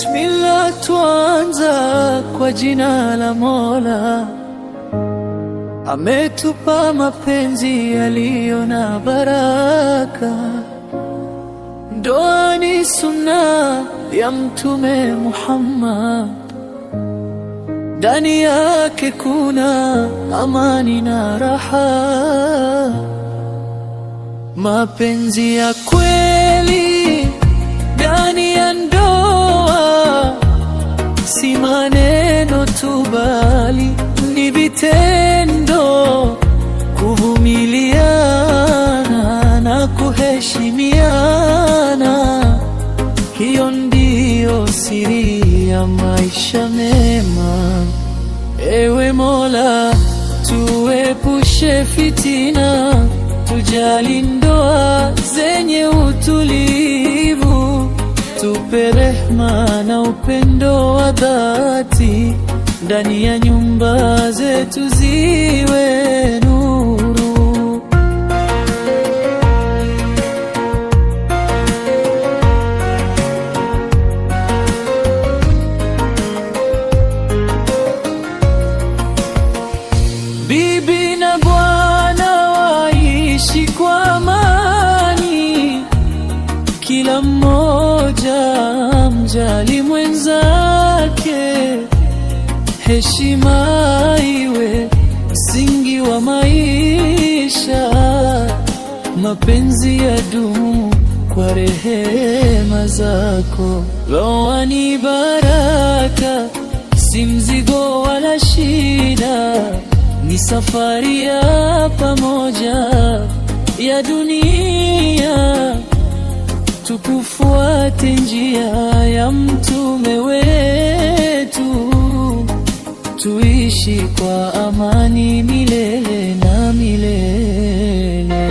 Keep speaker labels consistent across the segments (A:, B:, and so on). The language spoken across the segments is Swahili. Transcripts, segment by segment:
A: Bismillah, tuanza kwa jina la Mola, ametupa mapenzi yaliyo na baraka. Ndoa ni sunna ya Mtume Muhammad, ndani yake kuna amani na raha. Mapenzi ya kweli ndani ya ndoa si maneno tu, bali ni vitendo, kuvumiliana na kuheshimiana. Hiyo ndiyo siri ya maisha mema. Ewe Mola, tuepushe fitina, tujali ndoa zenye utulivu, tupe rehma na upendo wa dhati, ndani ya nyumba zetu ziwe nuru. Bibi na bwana waishi kwa amani, kila mmoja mjali mwenzake. Heshima iwe msingi wa maisha, mapenzi yadumu kwa rehema zako. Ndoa ni baraka, si mzigo wala shida, ni safari ya pamoja ya dunia. Tukufuate njia ya mtume wetu, tuishi kwa amani milele na milele.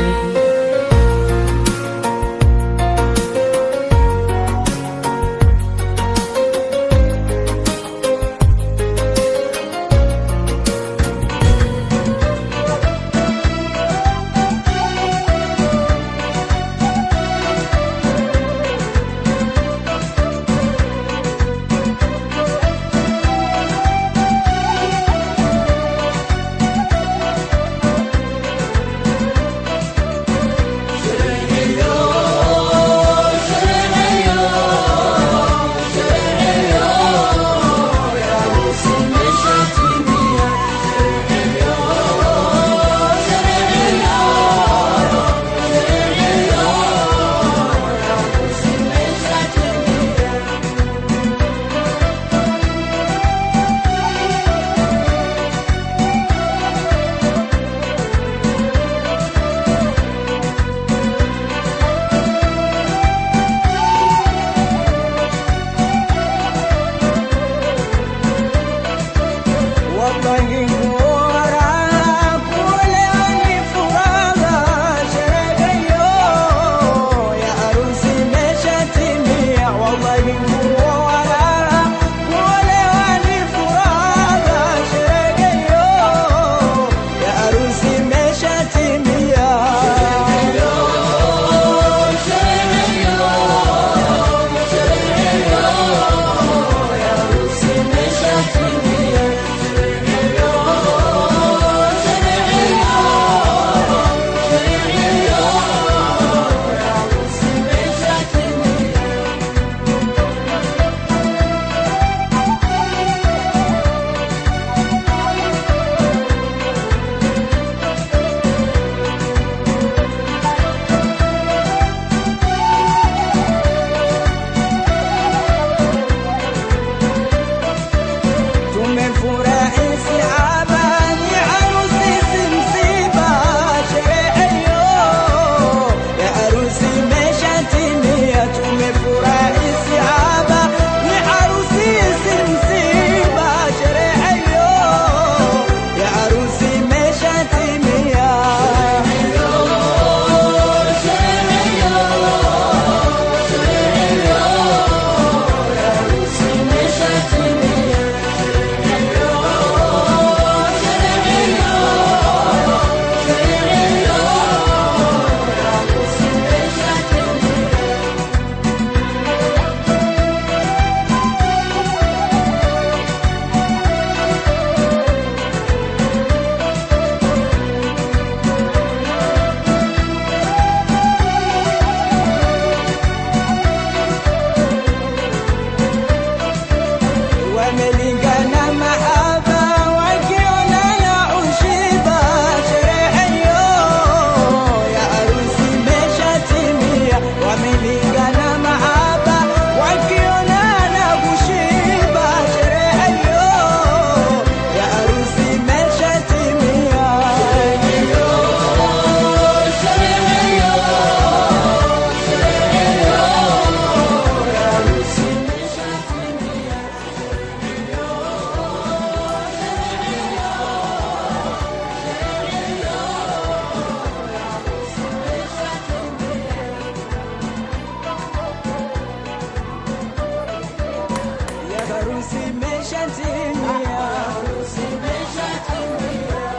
B: wamelingana mahaba, wakionana ushiba. Sherehe hiyo ya harusi imeshatimia, wamelingana mahaba, wakionana ushiba. Sherehe hiyo ya harusi imeshatimia. Harusi imeshatimia,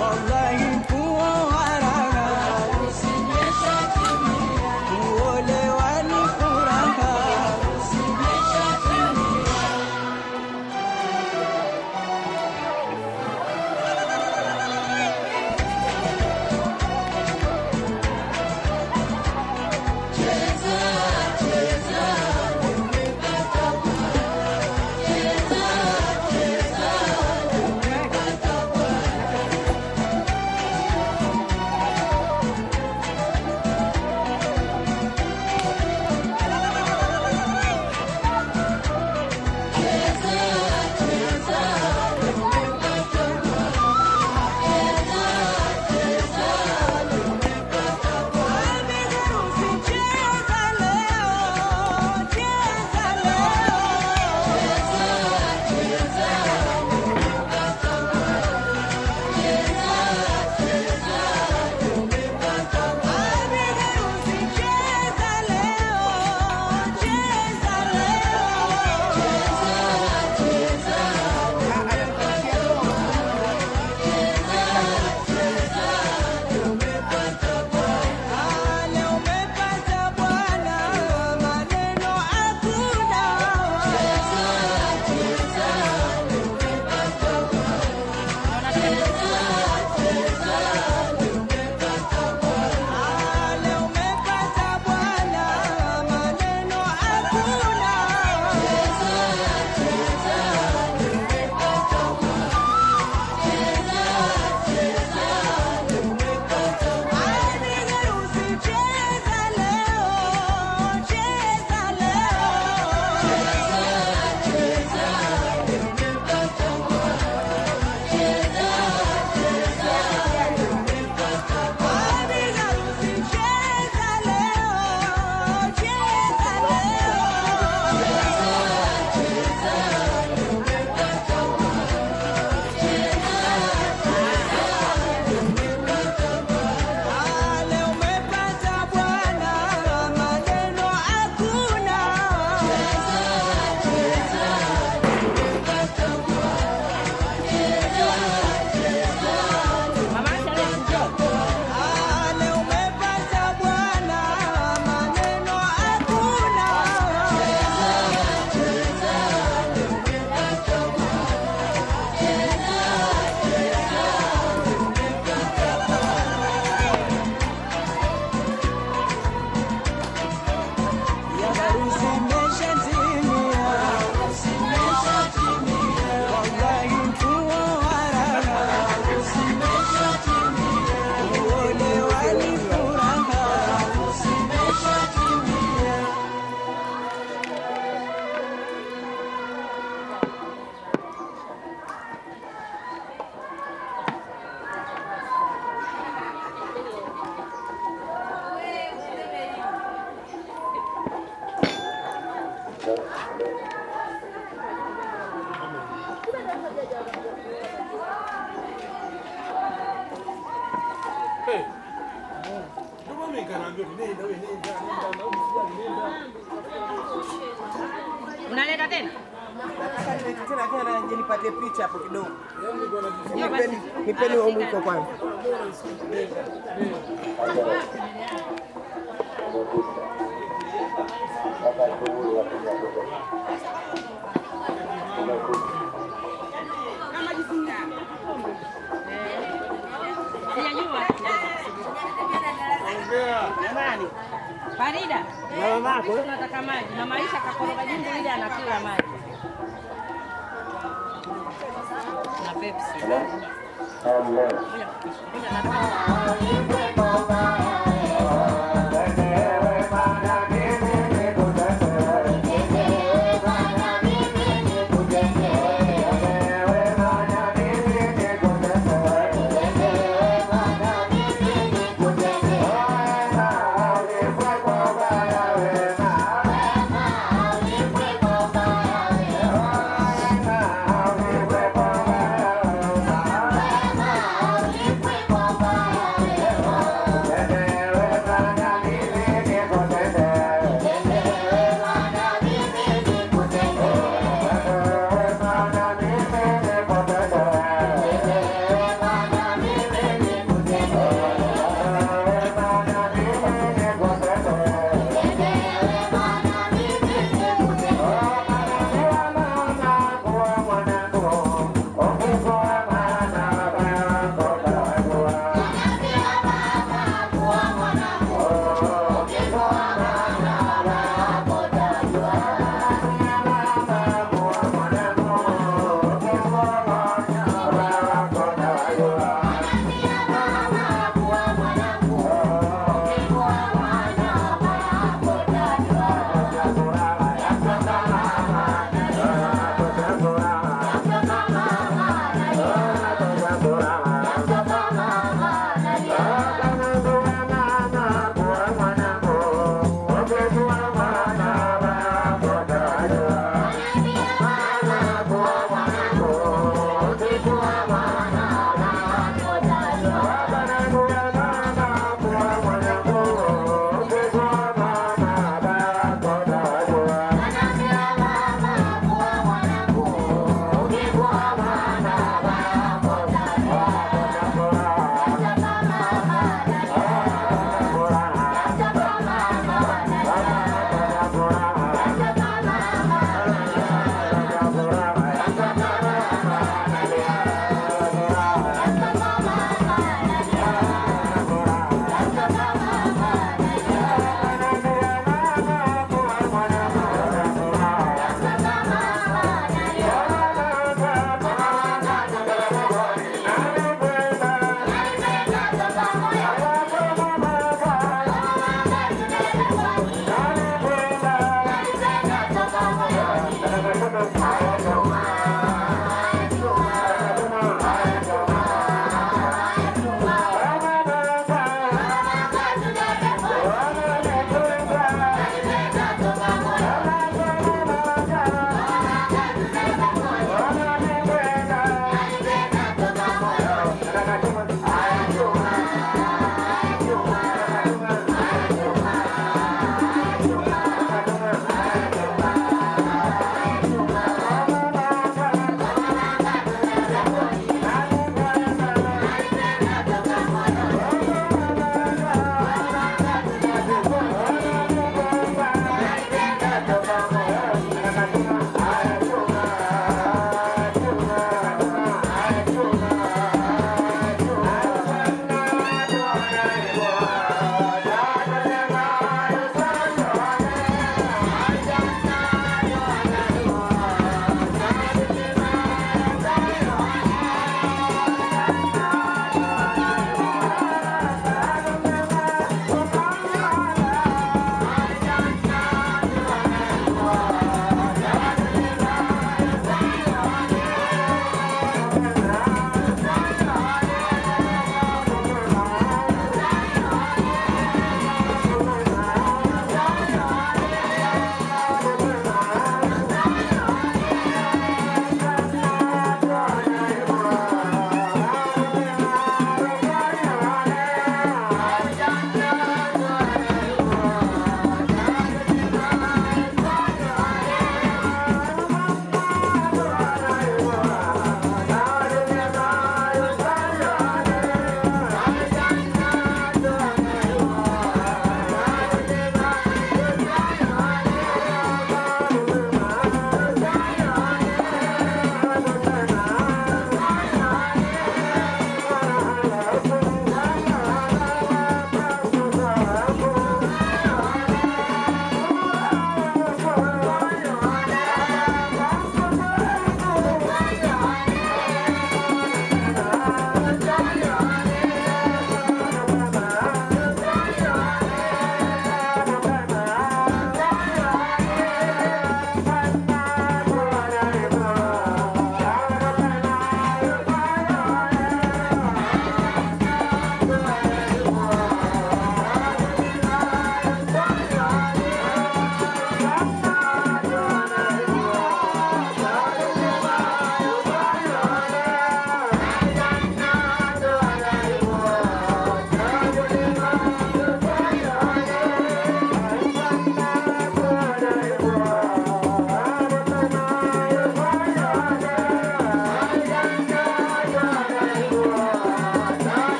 B: wallahi kuwa haraka, kuolewa ni furaha.
C: Unaleta tena?
B: Tena nipate picha hapo kidogo. Nipeni mwiko kwanza.
C: Jamani, Farida, na mamako tunataka maji. Mama Aisha kakoroga jimbo ile anakula maji. Pepsi.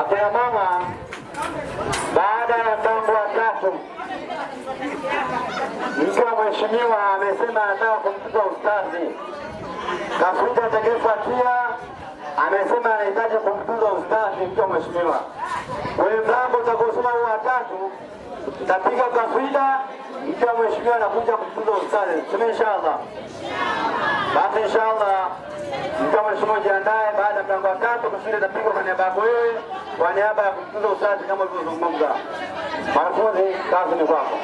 D: Akina mama, baada ya mpango wa tatu, mke wa mheshimiwa amesema anataka kumtuza ustazi. Kaswida atakayefuatia amesema anahitaji kumtuza ustazi mke wa mheshimiwa. Kwenye mlango utakaosoma wa tatu, tapiga kaswida, mke wa mheshimiwa anakuja kumtuza ustazi. Sema inshallah. Basi inshallah mke wa mheshimiwa jiandae, baada ya mlango wa tatu kaswida itapigwa kwa niaba yako wewe, kwa niaba ya kumtuza ustazi kama ulivyozungumza. Wanafunzi, kazi ni kwako.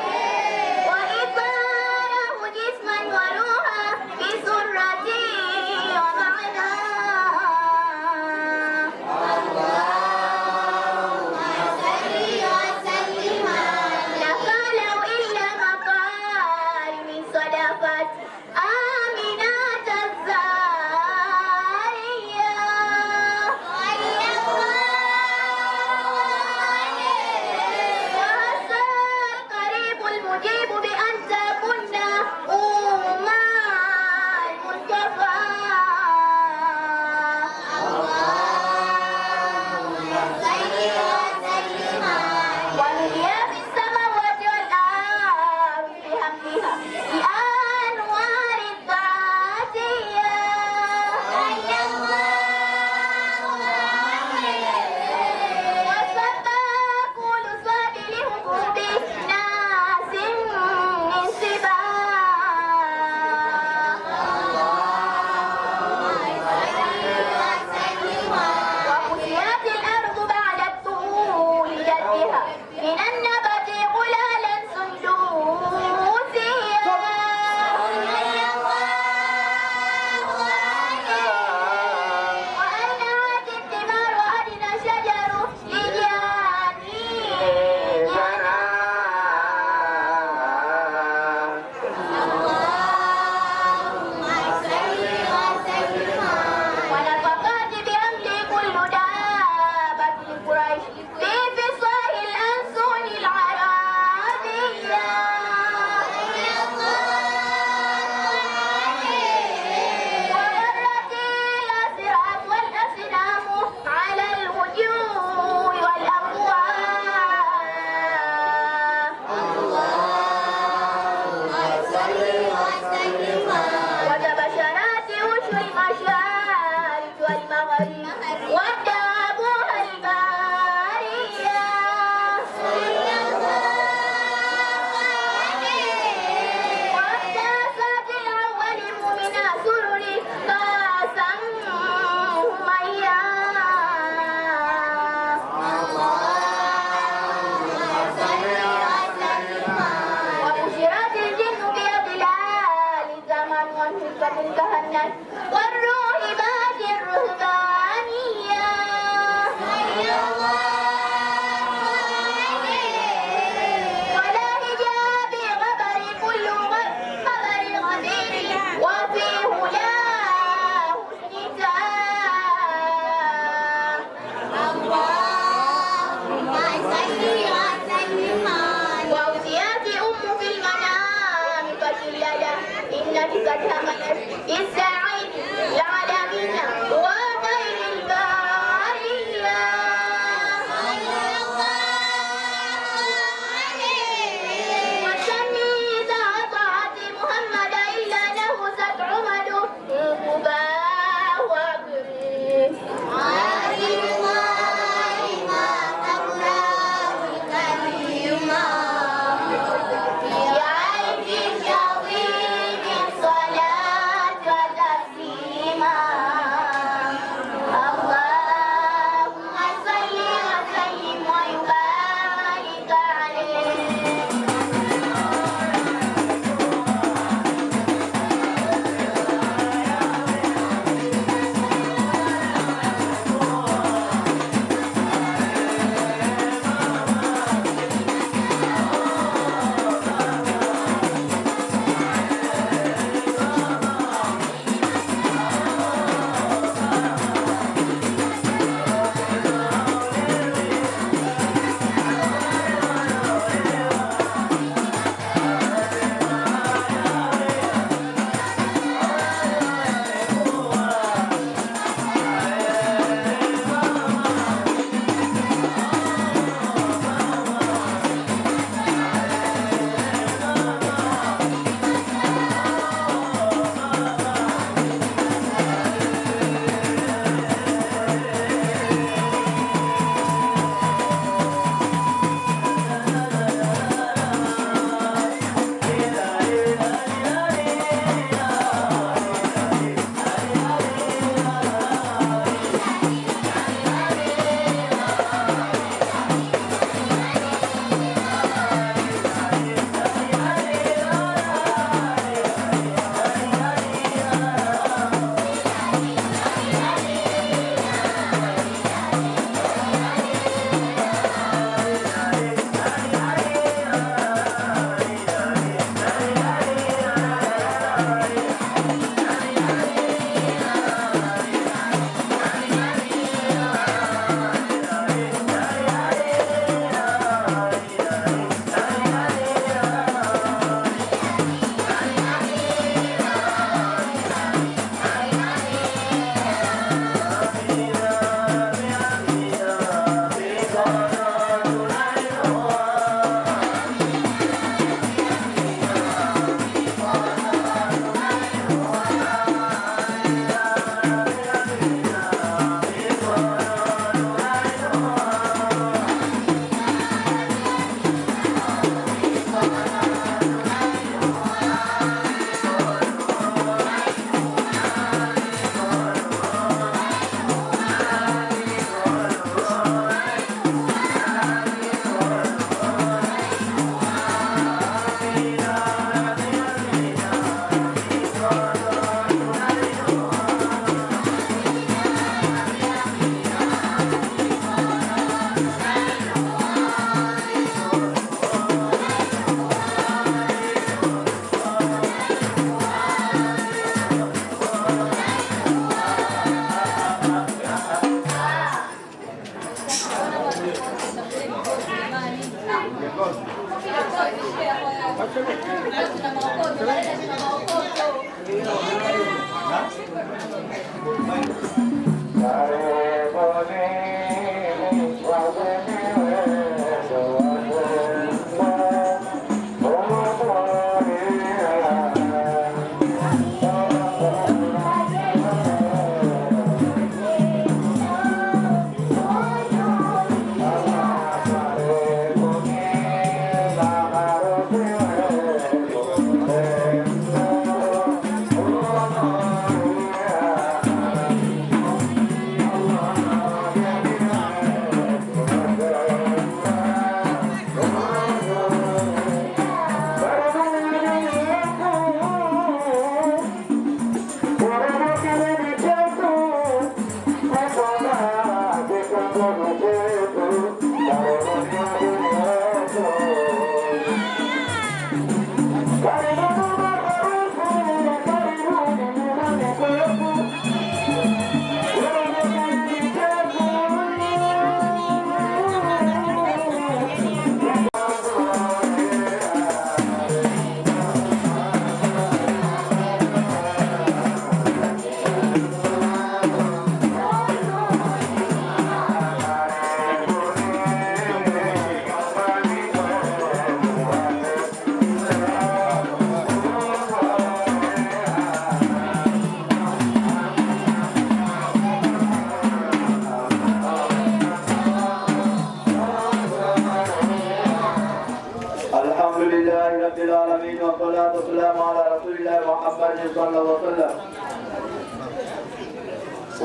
D: Muhammad sallallahu alaihi wasallam.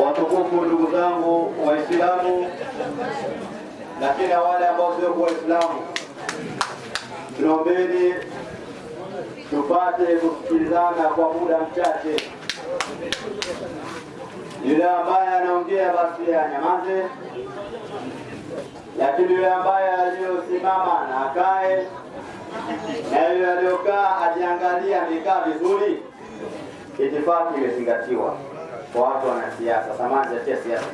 D: Watukufu ndugu zangu Waislamu, lakini na wale ambao sio Waislamu, tunaombeni tupate kusikilizana kwa muda mchache. Yule ambaye anaongea basi anyamaze, lakini yule ambaye aliyosimama na akae, na yule aliyokaa ajiangalia amekaa vizuri. Itifaki imezingatiwa kwa watu wana siasa, samani ya siasa.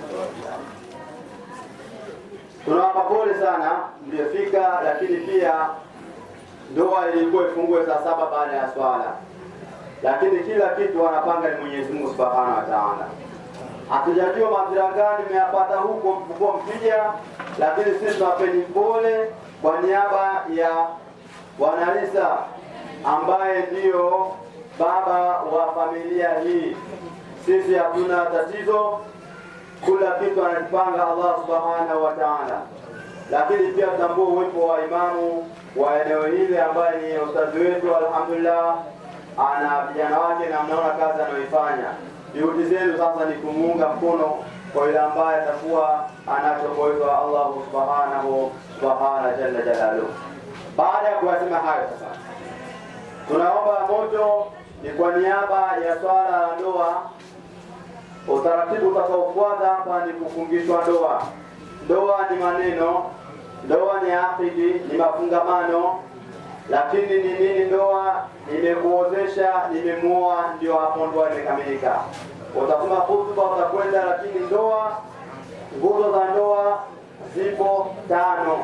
D: Tunawapa pole sana mliofika, lakini pia ndoa ilikuwa ifungue saa 7 baada ya swala, lakini kila kitu wanapanga ni Mwenyezi Mungu Subhanahu wa Ta'ala. Hatujajua madhara gani mmeyapata huko mkubwa mpija, lakini sisi tunapeni pole kwa niaba ya Bwana Isa ambaye ndio baba wa familia hii. Sisi hatuna tatizo, kila kitu anapanga Allah Subhanahu wa Ta'ala, lakini pia tutambue uwepo wa imamu wa eneo hili ambaye ni ustadhi wetu. Alhamdulillah, ana vijana wake na mnaona kazi anayoifanya. Juhudi zenu sasa ni kumuunga mkono kwa yule ambaye atakuwa anachokoezwa Allah Subhanahu jalla jalaluhu. Baada ya kusema hayo, sasa tunaomba moto ni kwa niaba ya swala la ndoa. Utaratibu utakaofuata hapa ni kufungishwa ndoa. Ndoa ni maneno, ndoa ni akidi, ni mafungamano. Lakini ni nini ndoa? Nimekuozesha, nimemuoa, ndio hapo ndoa imekamilika. Utasoma hutuba utakwenda, lakini ndoa, nguzo za ndoa zipo 5.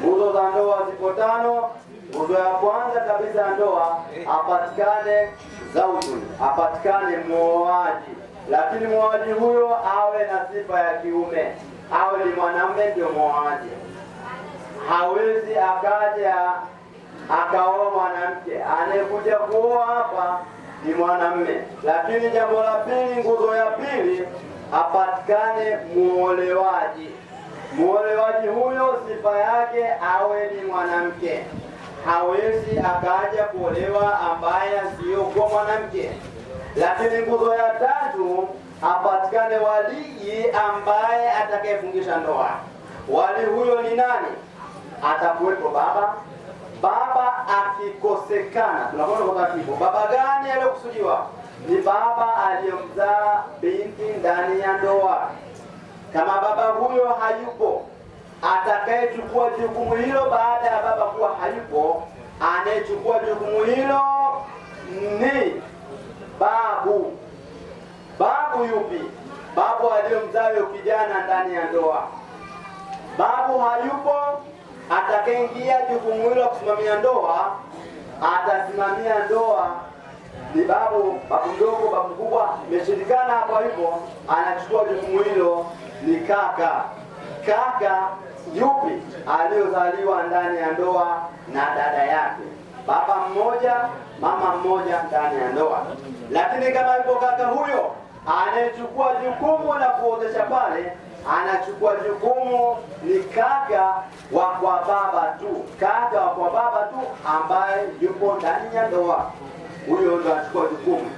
D: Nguzo za ndoa zipo 5. Nguzo ya kwanza kabisa ya ndoa, apatikane zaujun, apatikane muoaji. Lakini muoaji huyo awe na sifa ya kiume, awe ni mwanamume ndio muoaji. Hawezi akaja akaoa mwanamke, anayekuja kuoa hapa ni mwanamume. Lakini jambo la pili, nguzo ya pili, apatikane muolewaji. Muolewaji huyo sifa yake awe ni mwanamke, hawezi akaja kuolewa ambaye sio kwa mwanamke. Lakini nguzo ya tatu, apatikane walii ambaye atakayefungisha ndoa. Wali huyo ni nani? Atakuwepo baba. Baba akikosekana, tunaona kwa taratibu, baba gani aliyokusudiwa? Ni baba aliyomzaa binti ndani ya ndoa. Kama baba huyo hayupo, atakayechukua jukumu hilo baada ya baba kuwa hayupo, anayechukua jukumu hilo ni babu. Babu yupi? Babu aliyomzaa yule kijana ndani ya ndoa. Babu hayupo, atakayeingia jukumu hilo kusimamia ndoa, atasimamia ndoa ni babu. Babu mdogo, babu mkubwa imeshirikana hapo, hivyo anachukua jukumu hilo ni kaka. Kaka yupi? Aliyozaliwa ndani ya ndoa na dada yake, baba mmoja mama mmoja ndani ya ndoa. Lakini kama yupo kaka huyo, anayechukua jukumu la kuozesha pale, anachukua jukumu ni kaka wa kwa baba tu, kaka wa kwa baba tu ambaye yupo ndani ya ndoa. Huyo ndo anachukua jukumu.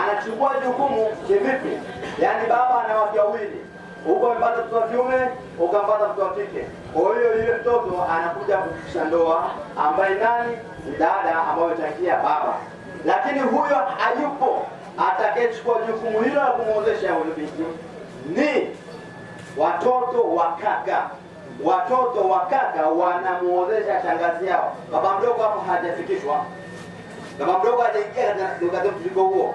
D: Anachukua jukumu kivipi? Yaani baba ana wake wawili, huko amepata mtoto wa kiume, ukampata mtoto wa kike. Kwa hiyo yule mtoto anakuja kufikisha ndoa, ambaye nani? Dada ambaye changia baba. Lakini huyo hayupo, atakayechukua jukumu hilo la kumuozesha huyo binti ni watoto wa kaka. Watoto wa kaka wanamuozesha shangazi yao. Baba mdogo hapo hajafikishwa, baba mdogo hajaingia katika mzigo huo.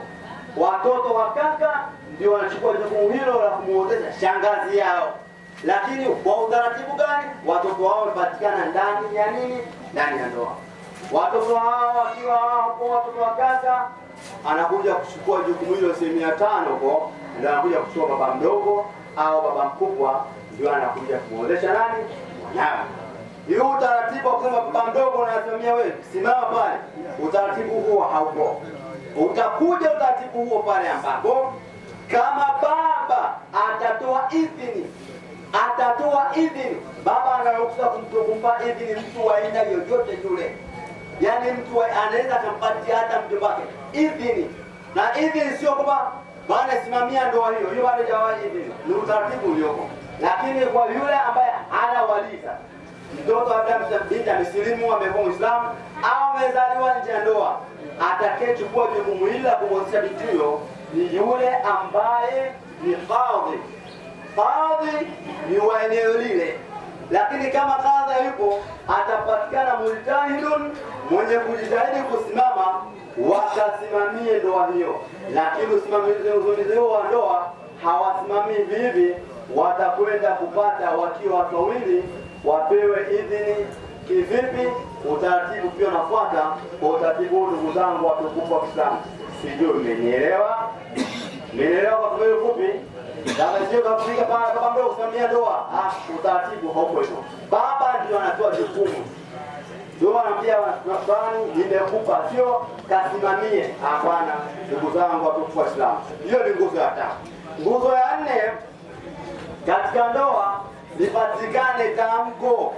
D: Watoto wa kaka ndio wanachukua jukumu hilo la kumuozesha shangazi yao. Lakini kwa utaratibu gani? Watoto wao wanapatikana ndani ya nini? Ndani ya ndoa. Watoto hao wakiwa hapo, watoto wa kaka, anakuja kuchukua jukumu hilo 5% huko, ndio anakuja kuchukua baba mdogo au baba mkubwa, ndio anakuja kumuozesha nani? Mwanawe. Hiyo utaratibu wa kusema baba mdogo unasimamia wewe, simama pale, utaratibu huo haupo. Utakuja utaratibu huo pale ambapo kama baba atatoa idhini, baba anaruhusa kumpa idhini mtu wa aina yoyote yule. Yaani mtu anaweza kumpatia hata mjomba wake idhini Na idhini sio kwamba bwana simamia ndoa hiyo, hiyo bado hajawahi idhini, ni utaratibu ulioko. Lakini kwa yule ambaye hana walii, mtoto labda binti amesilimu, amekuwa Muislamu au amezaliwa nje ya ndoa, atakayechukua jukumu hili la kumwozesha binti huyo ni yule ambaye ni kadhi. Kadhi ni wa eneo lile, lakini kama kadhi yupo, atapatikana mujtahidun, mwenye kujitahidi kusimama wakasimamie ndoa hiyo. Lakini usimamizi wa ndoa hawasimamii hivi, watakwenda kupata wakiwa watu wawili wapewe idhini. Kivipi? Utaratibu pia unafuata kwa utaratibu huu. Ndugu zangu watukufu wa Kiislamu, sijui mmenielewa? Mmenielewa? Kwa sababu fupi, kama sio kafika pale kama mdogo kusimamia ndoa, utaratibu hauko hivyo. Baba ndio anatoa jukumu, ndio anambia fulani nimekupa, sio kasimamie. Hapana, ndugu zangu watukufu wa Kiislamu, hiyo ni nguzo ya tatu. Nguzo ya nne, katika ndoa lipatikane tamko.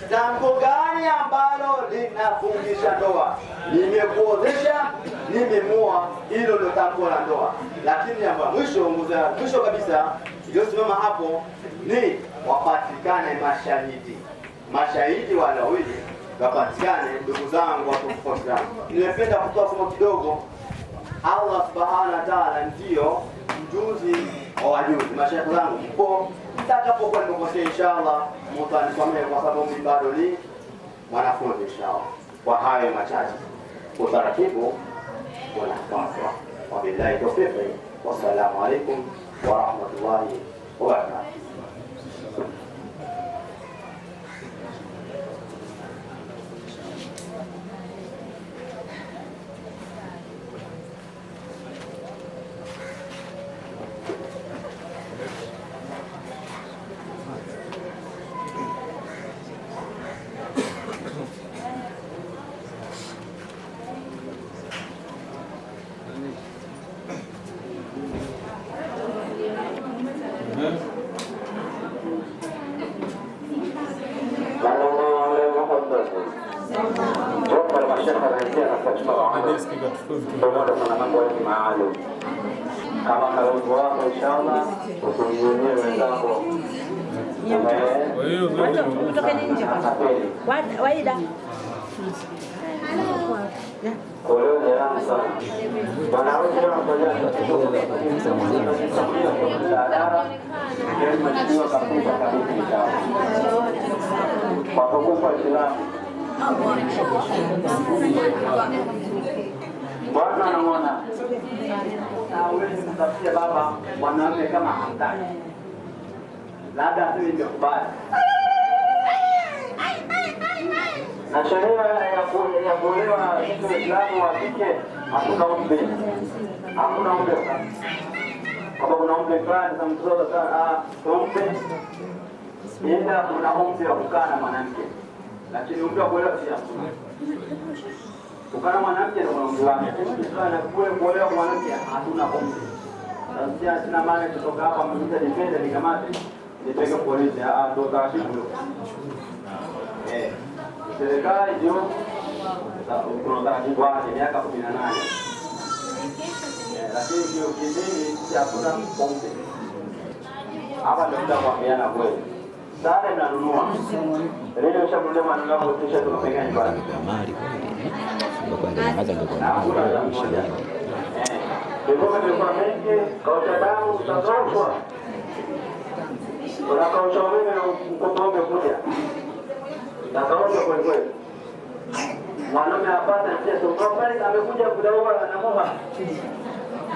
D: Tamko gani ambalo linafungisha ndoa? Nimekuozesha, nimemuoa, hilo ndio tamko la ndoa. Lakini hapa mwisho kabisa iliyosimama hapo ni wapatikane mashahidi wale wawili wapatikane. Ndugu zangu watukufu wa Islam, nimependa kutoa somo kidogo. Allah subhanahu wa ta'ala ndio mjuzi wa wajuzi. Mashaikh zangu mpo, mtakapokuwa nimekosea inshallah mtanisamehe, kwa sababu mimi bado ni mwanafunzi inshallah. Kwa hayo machache, utaratibu unafuatwa. Wabillahi tawfiq, wassalamu alaikum wa rahmatullahi wa barakatuh. Kama karibu wako inshallah, usimuone wenzako.
C: Kutoka nje Waida.
D: Koleo ni ramsa. Wanaweza kufanya kwa kukupa Islam. Bwana anaona hawezi kutafutia baba mwanamke kama hamtaki, labda tu nimekubali. Na sheria ya kuolewa Uislamu wa kike hakuna umri, kama kuna umri fulani za mtoto sana umri, ila kuna umri wa kukaa na mwanamke, lakini umri wa kuolewa si hakuna. Ukana mwanamke na mwanamke wake, sana kule kuolewa mwanamke hatuna umri. Sasa sina maana kutoka hapa mmoja nipende nikamate nipeke polisi, ndo taratibu. Serikali ndio kuna taratibu wake miaka 18. Lakini ndio kidini hakuna umri. Hapa ndio tutakwambiana kweli. Sasa mnanunua. Leo ushamnulia mwanangu wako kisha tunapeka nyumbani. Kwa mengi kaucha damu utatoshwa. Unakaucha wewe mkono umekuja. Utakaosha kweli kweli. Mwanaume apata mchezo kwa pale amekuja kudawa na moha.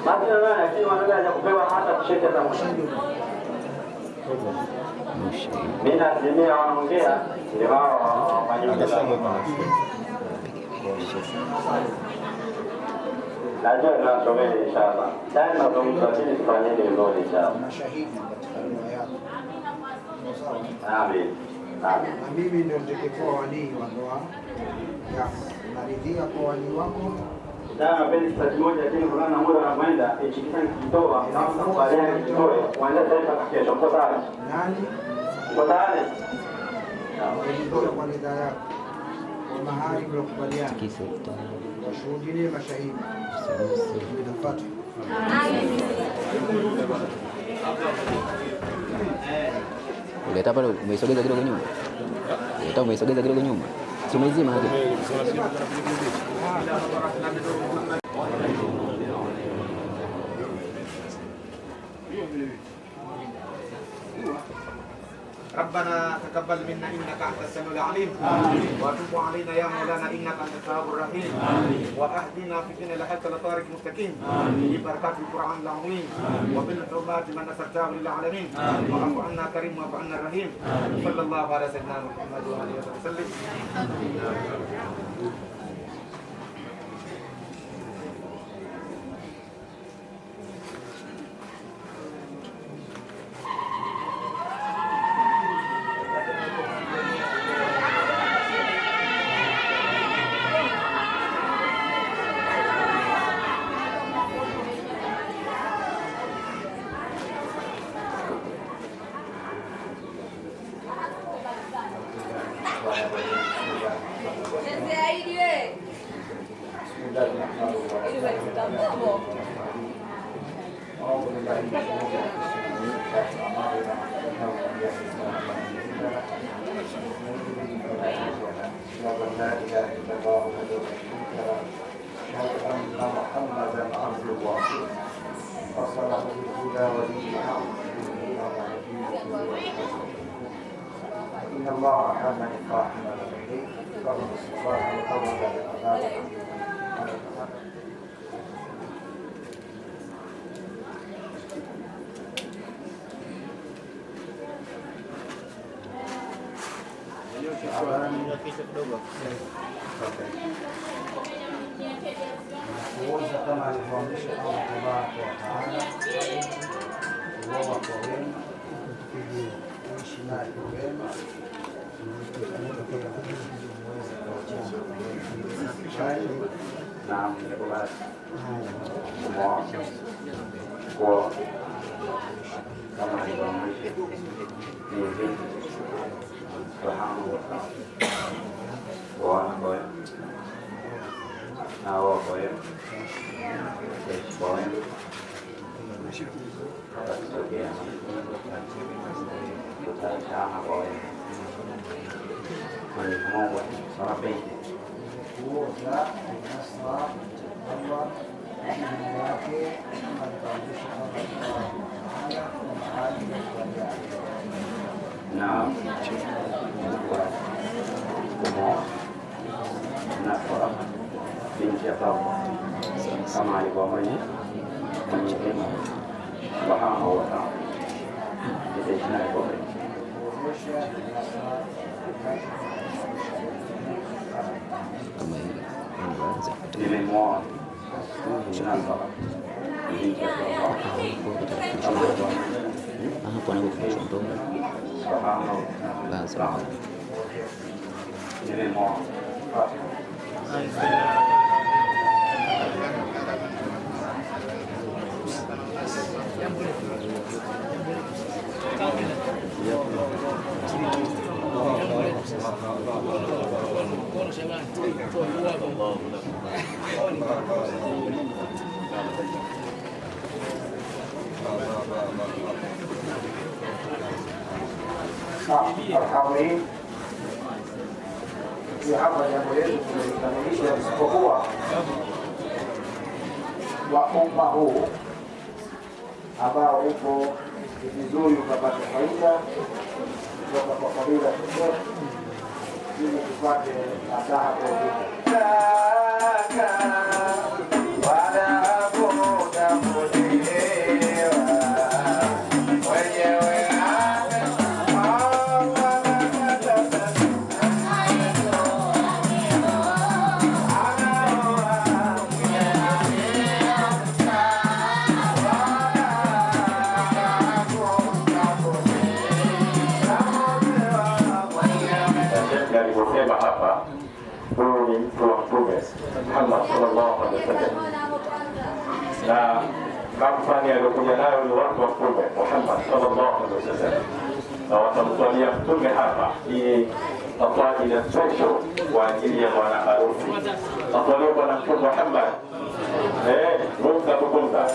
D: Basi na nani lakini mwanaume hajakupewa hata tisheti za mwisho. Mimi nasimia wanaongea ndio wao wafanyao najua tunasomea inshallah. Tena tunamsajili tufanyeni ndio inshallah. Amin.
B: Na mimi ndio nitakayekuwa walii wa ndoa yako. Naridhia kwa walii wako.
D: Sana penzi sasa moja lakini kuna na muda anaenda ichikisani kitoa kama baadaye kitoe kuanzia sasa kesho mko tayari?
B: Nani?
D: Mko tayari?
B: Ndio kwa ridhaa yako. Kwa mahali mlokubaliana. washuhudilie mashahidi.
E: Uleta pale umeisogeza kidogo nyuma. Uleta umeisogeza kidogo nyuma. Si umeizima hapo.
F: ربنا تقبل منا انك انت السميع العليم وتب علينا يا مولانا انك انت التواب الرحيم واهدنا في الدنيا لحتى لطارق مستقيم ببركات القران العظيم وبالحرمات من نصرته للعالمين واعف عنا كريم واعف عنا الرحيم صلى الله على سيدنا محمد وعلى اله وسلم.
B: إن الله أحب القائم على الليل فضل الصباح وفضل الأذان. kuoza kama alivyoamrisha Allah tabaraka wa taala, kuoa kwa wema, kuishi naye kwa wema, na mkubali kwa kama alivyoamrisha subhanahu wa ta'ala kwa na wao kwa hiyo kwa hiyo tutatokea tutachana kwa hiyo Mwenyezi Mungu anapendi kuoza nasra Allah yake anatabisha na nasra binti Abdallah kama alivyoamrisha Mwenyezi Mungu subhanahu wa ta'ala. Nilimwona
E: hapo anapofundishwa ndoa lazima
B: hapa jambo letu tulikamilisha, isipokuwa wa umma huu ambao upo vizuri ukapata faida kutoka kwa kabila zote, ili tupate nasaha kwa
D: alivyosema hapa, huyu ni mtu wa Mtume Muhammad sallallahu alaihi wasallam, na kampani aliyokuja nayo ni watu wa Mtume Muhammad sallallahu alaihi wasallam, na watamswalia Mtume hapa. Hii safari na special
G: kwa ajili ya bwana harusi. Atwaliwa bwana Mtume Muhammad. Rumza kukumza.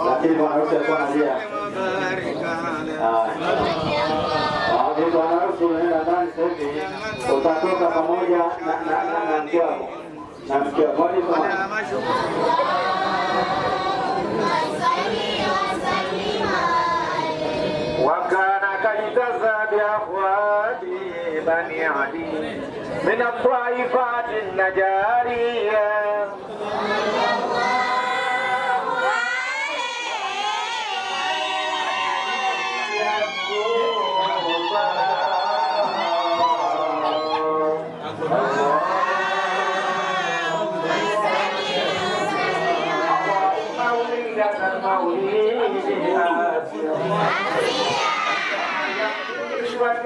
D: lakini bwana harusi alikuwa analia. Bwana harusi unaenda ndani sasa hivi, utatoka pamoja na mke wako na mke wako.
F: وكان كيتزى بأخوات بني عدي من الطائفات النجارية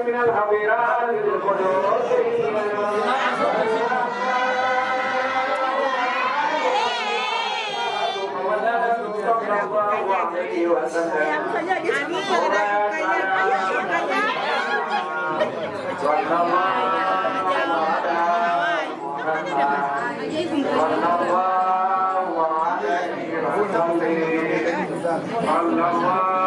F: من الحضيرات القدسية صلى الله عليه وسلم Allah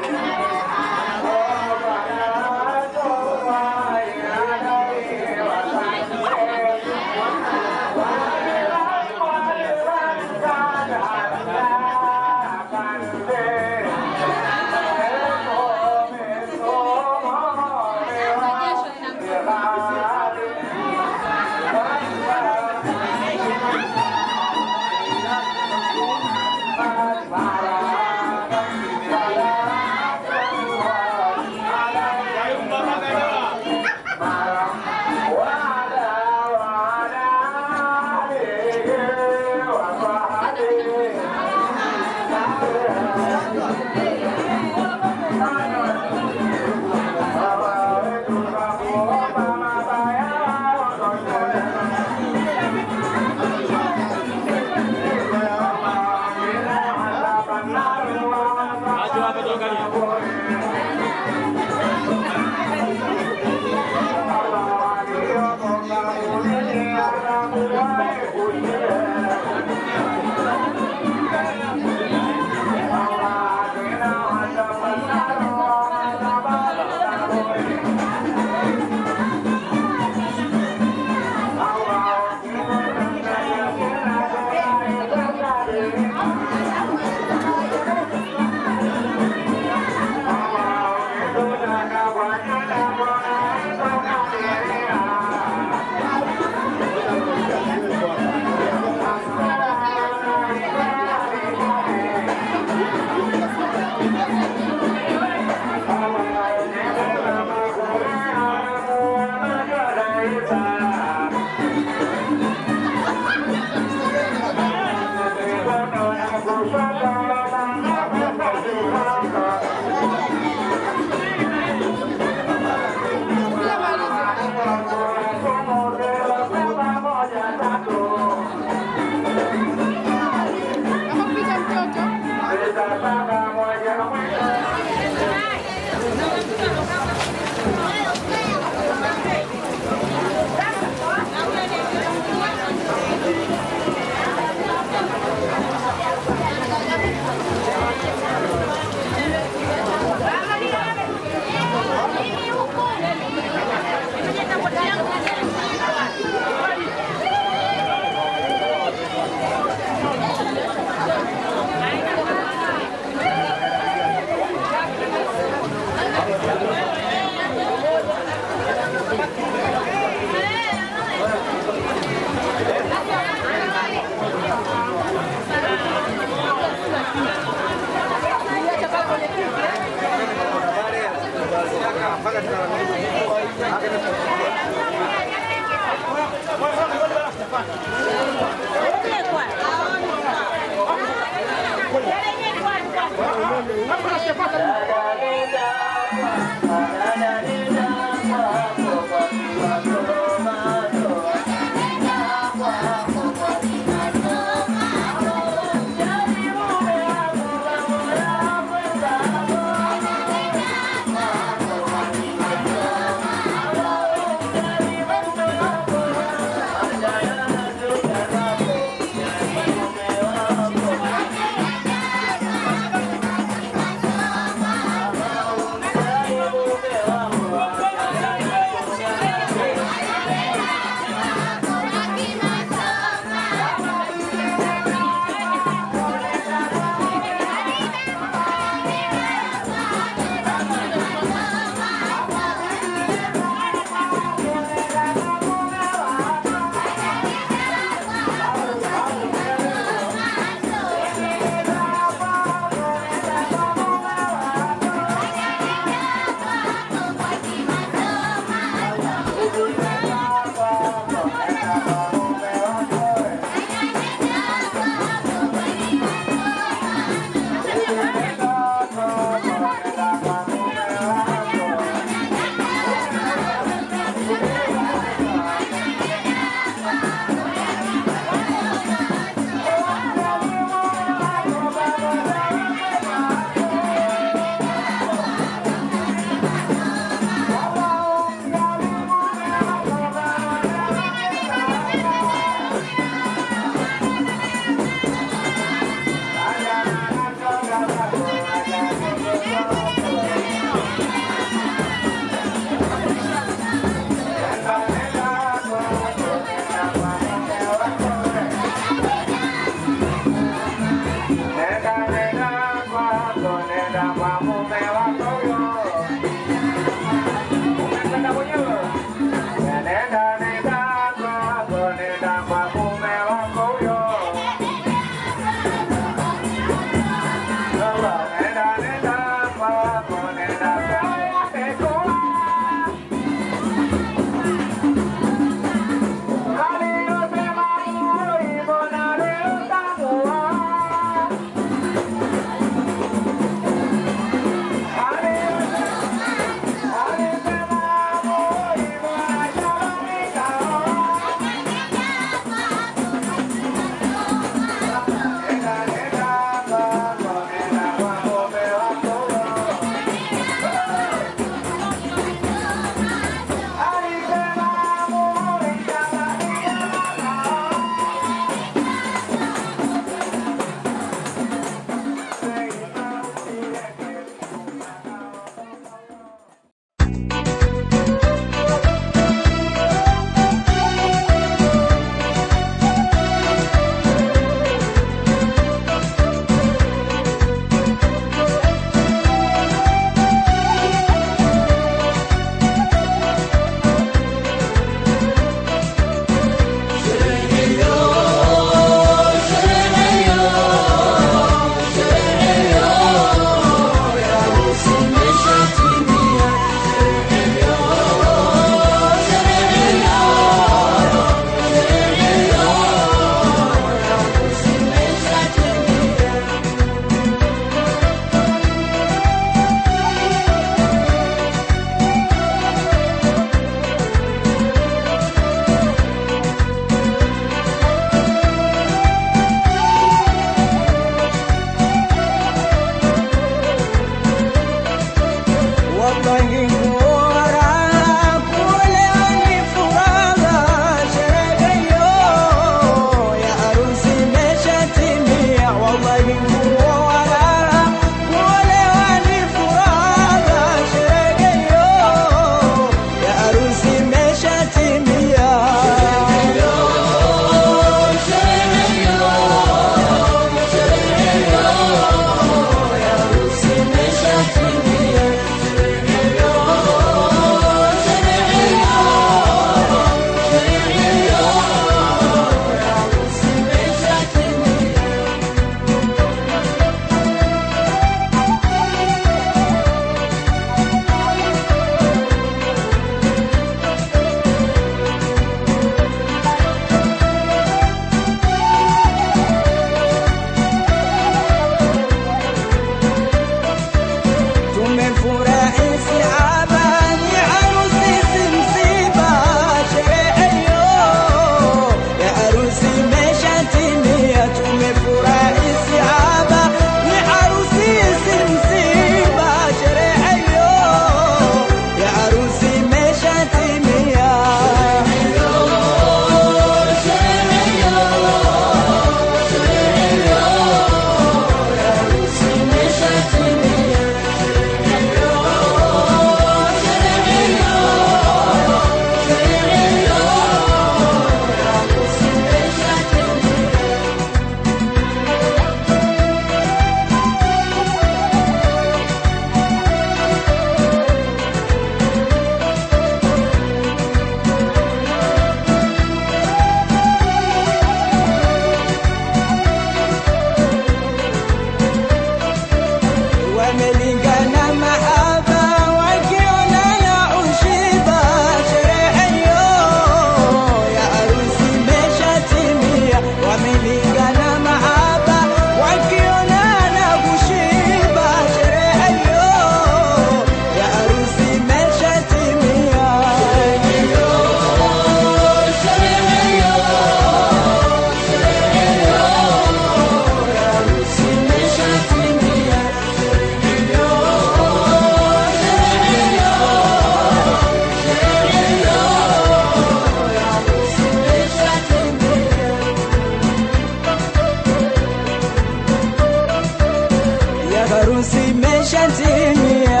A: harusi imeshatimia,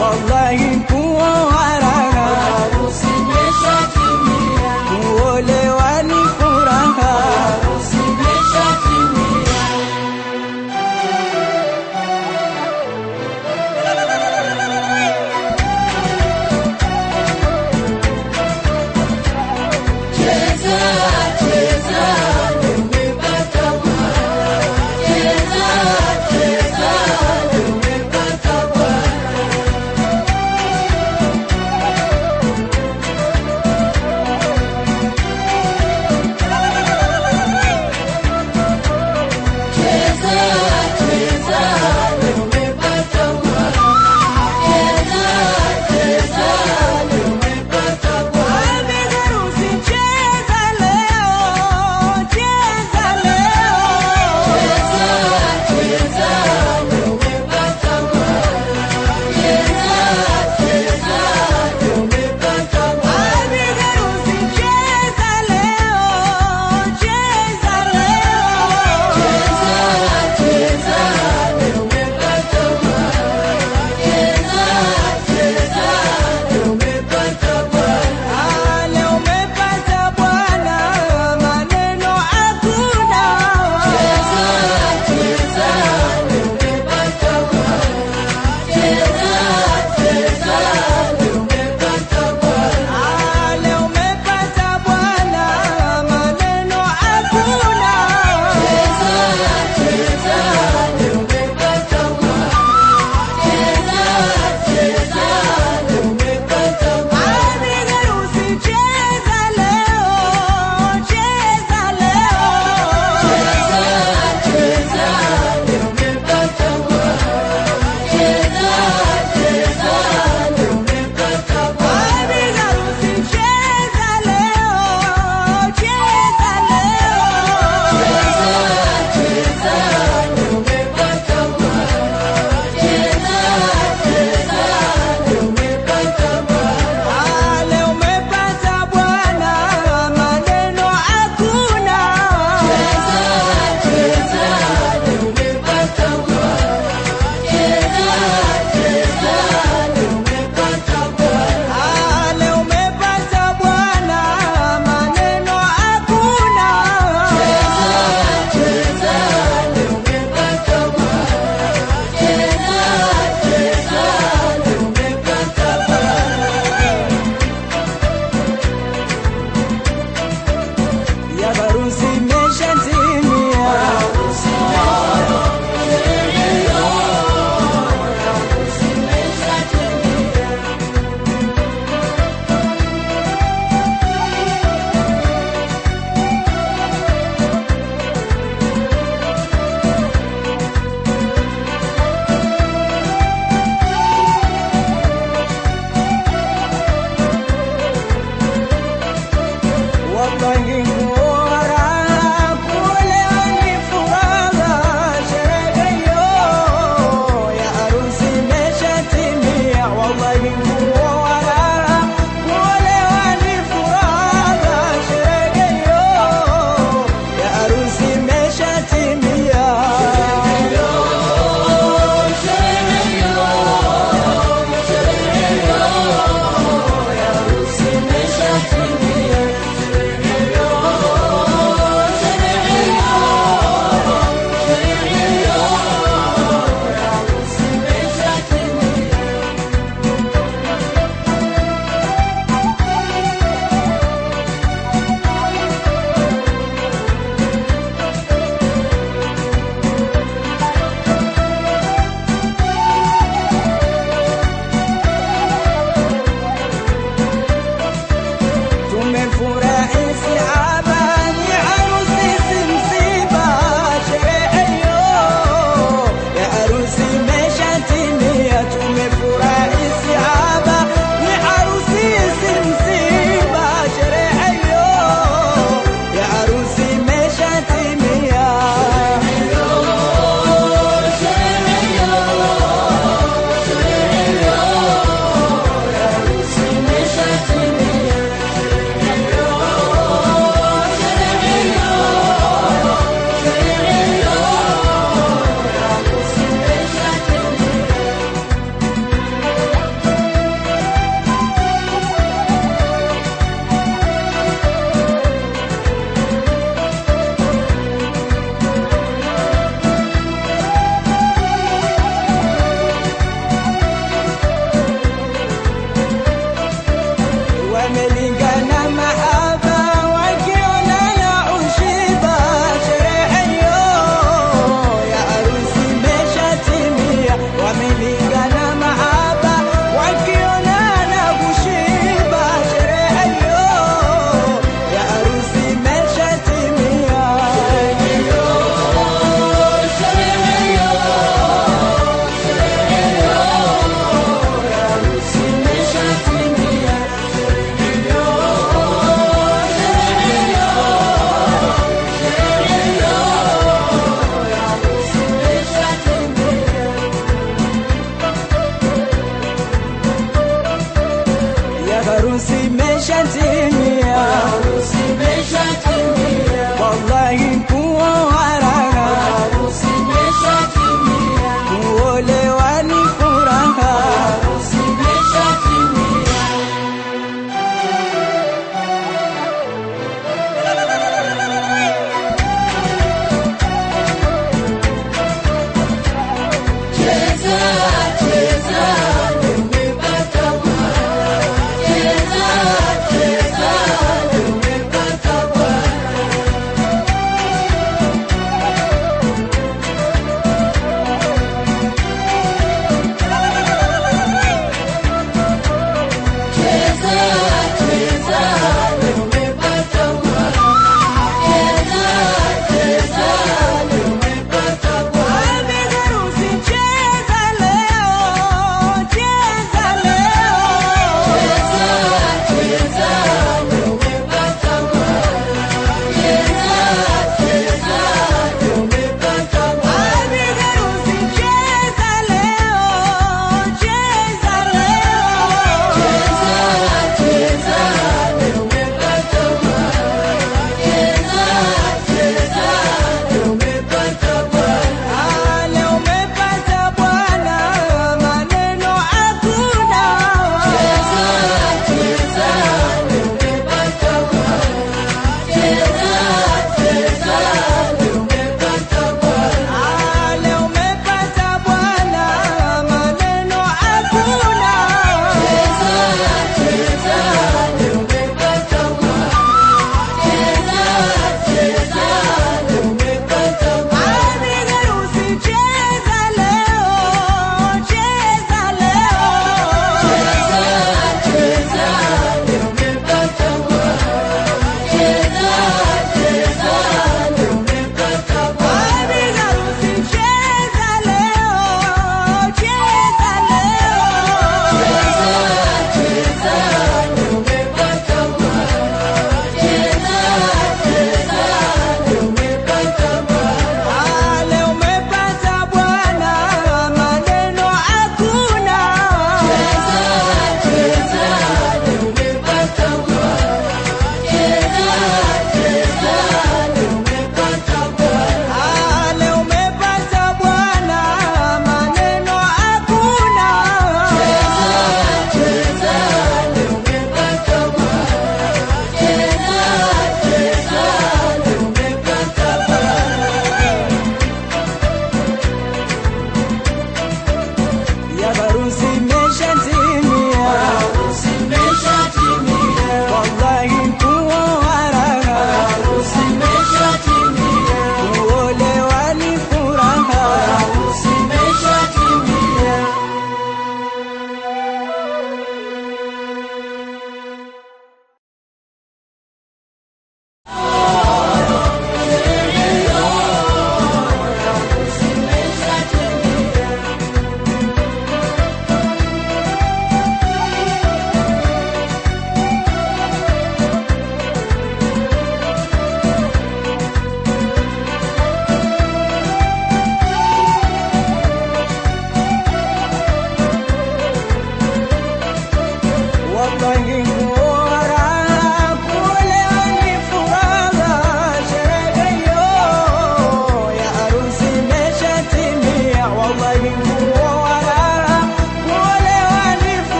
A: wallahi kuoa raha, kuolewa ni furaha. Banging